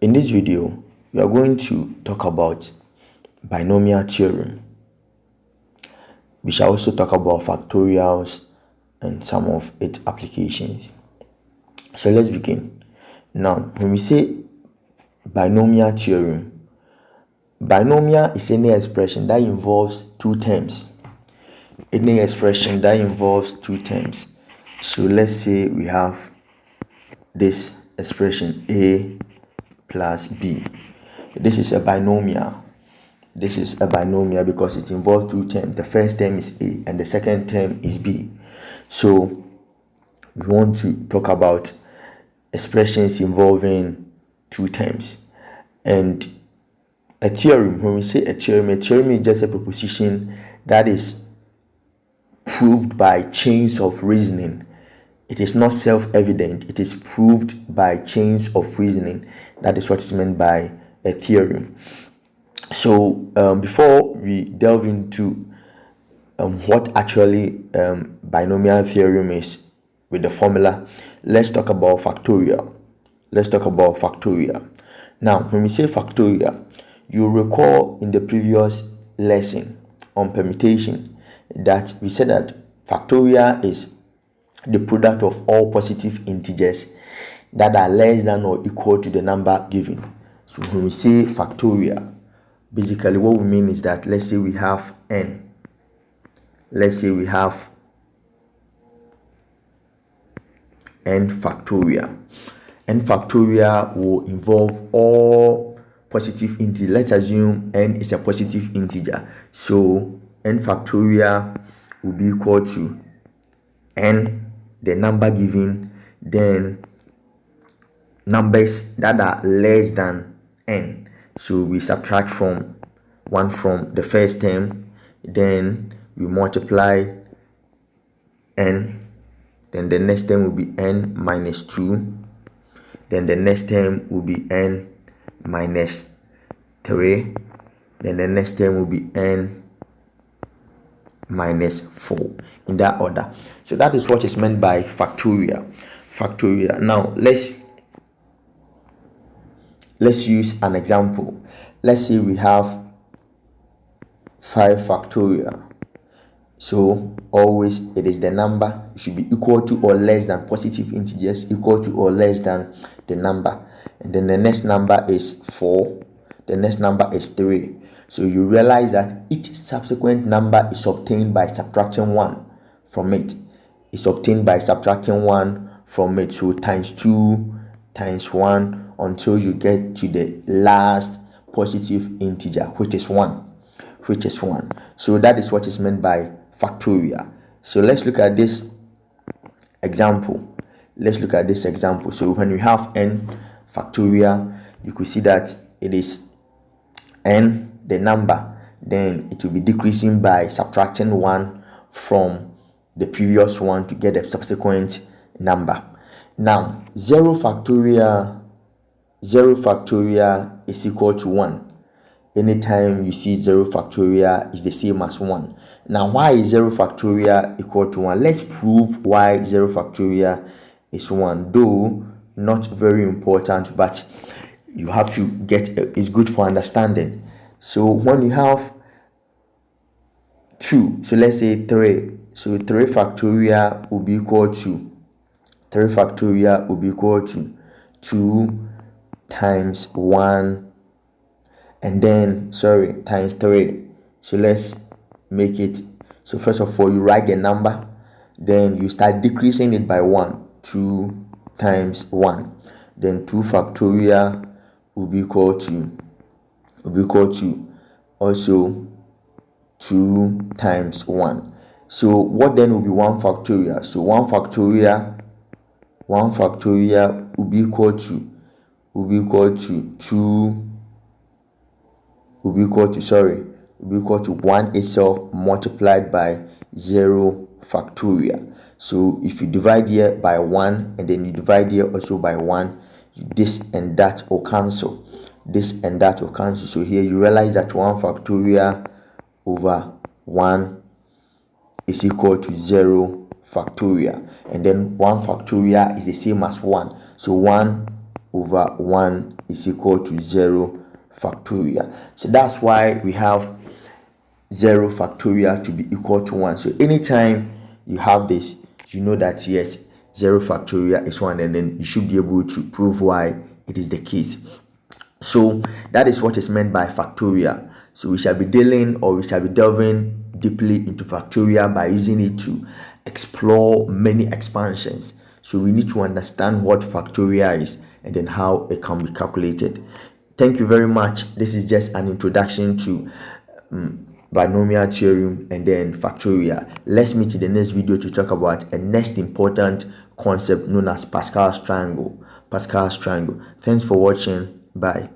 In this video, we are going to talk about binomial theorem. We shall also talk about factorials and some of its applications. So let's begin. Now, when we say binomial theorem, binomial is any expression that involves two terms. Any expression that involves two terms. So let's say we have this expression A plus B. This is a binomial. This is a binomial because it involves two terms. The first term is A and the second term is B. So we want to talk about expressions involving two terms. And a theorem, when we say a theorem is just a proposition that is proved by chains of reasoning. It is not self-evident. It is proved by chains of reasoning. That is what is meant by a theorem. So before we delve into what actually binomial theorem is with the formula, let's talk about factorial. Now, when we say factorial, you recall in the previous lesson on permutation that we said that factorial is the product of all positive integers that are less than or equal to the number given. So when we say factorial, basically what we mean is that let's say we have n. Let's say we have n factorial. N factorial will involve all positive integers. Let's assume n is a positive integer. So n factorial will be equal to n, the number given, then numbers that are less than n. So we subtract from one from the first term, then we multiply n, then the next term will be n minus 2, then the next term will be n minus 3, then the next term will be n minus 4, in that order. So that is what is meant by factorial. Now let's use an example. Let's say we have 5 factorial. So always it is the number, it should be equal to or less than positive integers, equal to or less than the number, and then the next number is 4, the next number is 3. So you realize that each subsequent number is obtained by subtracting 1 from it. So times 2 times 1 until you get to the last positive integer, which is 1. So that is what is meant by factorial. So let's look at this example. So when we have n factorial, you could see that it is n, the number, then it will be decreasing by subtracting 1 from the previous one to get a subsequent number. Now 0 factorial is equal to 1. Anytime you see 0 factorial is the same as 1. Now why is 0 factorial equal to 1? Let's prove why 0 factorial is 1, though not very important, but you have to get it's good for understanding. So when you have 2, so let's say 3, so 3 factorial will be equal to 2 times 1 and then times 3. So let's make it, so first of all you write the number, then you start decreasing it by 1. 2 times 1, then 2 factorial will be equal to also 2 times 1. So what then will be 1 factorial? So 1 factorial will be equal to 1 itself multiplied by 0 factorial. So if you divide here by 1 and then you divide here also by 1, this and that will cancel. So here you realize that 1 factorial over 1 is equal to 0 factorial, and then 1 factorial is the same as 1. So 1 over 1 is equal to 0 factorial. So that's why we have 0 factorial to be equal to 1. So anytime you have this, you know that yes, 0 factorial is 1, and then you should be able to prove why it is the case. So that is what is meant by factorial. So we shall be delving deeply into factorial by using it to explore many expansions. So we need to understand what factorial is and then how it can be calculated. Thank you very much. This is just an introduction to binomial theorem and then factorial. Let's meet in the next video to talk about a next important concept known as Pascal's triangle. Thanks for watching. Bye.